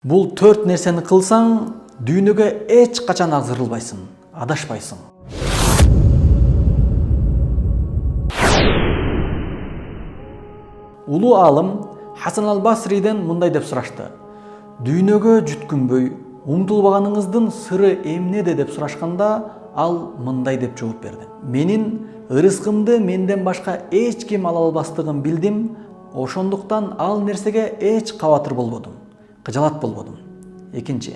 Бул 4 нерсени кылсаң, дүйнөгө эч качан азырылбайсың, адашпайсың. Улуу алым Хасан ал-Басриден мындай деп сурашты. Дүйнөгө жүткүнбөй, умтулбаганыңыздын сыры эмнеде деп сурашканда, ал мындай деп жооп берди. Менин ырыскымды менден башка эч ким ала албастыгын билдим, ошондуктан ал нерсеге эч кабатыр болбодум. Кыжалат болбодум. Экинчи,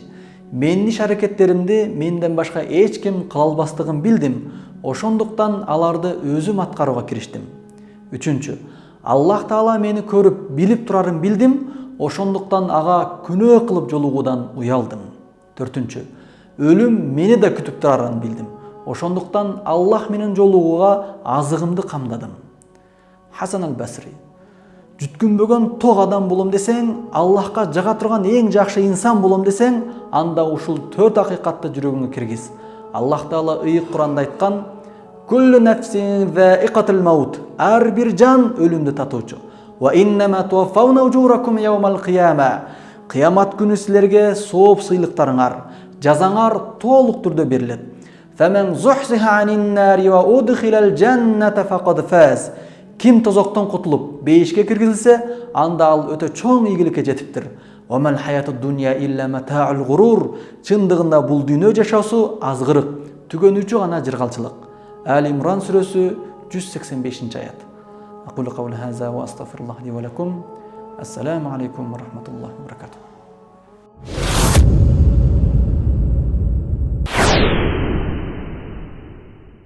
менин иш-аракеттеримди менден башка эч ким кыла албастыгын билдим, ошондуктан аларды өзүм аткарууга кириштим. Үчүнчү, Аллах Таала мени көрүп, билип турарын билдим, ошондуктан ага күнөө кылып жолугуудан уялдым. Төртүнчү, өлүм мени да күтүп турарын билдим, ошондуктан Аллах менен жолугууга азыгымды камдадым. Хасан ал-Басри: жүткүнбөгөн тог адам болом десең, Аллахка жага турган эң жакшы инсан болом десең, анда ушул 4 акыйкатты жүрөгүңө киргиз. Аллах Таала ыйык Куранда айткан: "Kullu nafsin za'iqatul maut." Ар бир жан өлүмдү татуучу. "Wa innama tuwaffawna ujurakum yawmal qiyamah." Кыямат күнү силерге сооп сыйлыктарыңар, жазаңар толук түрдө берилет. "Faman zuhziha 'anil nari wa udkhilal jannata faqad faz." Ким тозоктон кутулуп, бейишке киргизилсе, анда ал өтө чоң ийгиликке жетиптир. "Вамал хаятуд дуnya illa mata'ul ghurur." Чындыгында бул дүйнө жашоосу азгырык, түгөнүүчү гана жыргалчылык. Али Имран сүрөсү 185-аят. Aqulu qawli hadha wa astaghfirullah li wa lakum. Assalamu alaykum wa rahmatullahi wa barakatuh.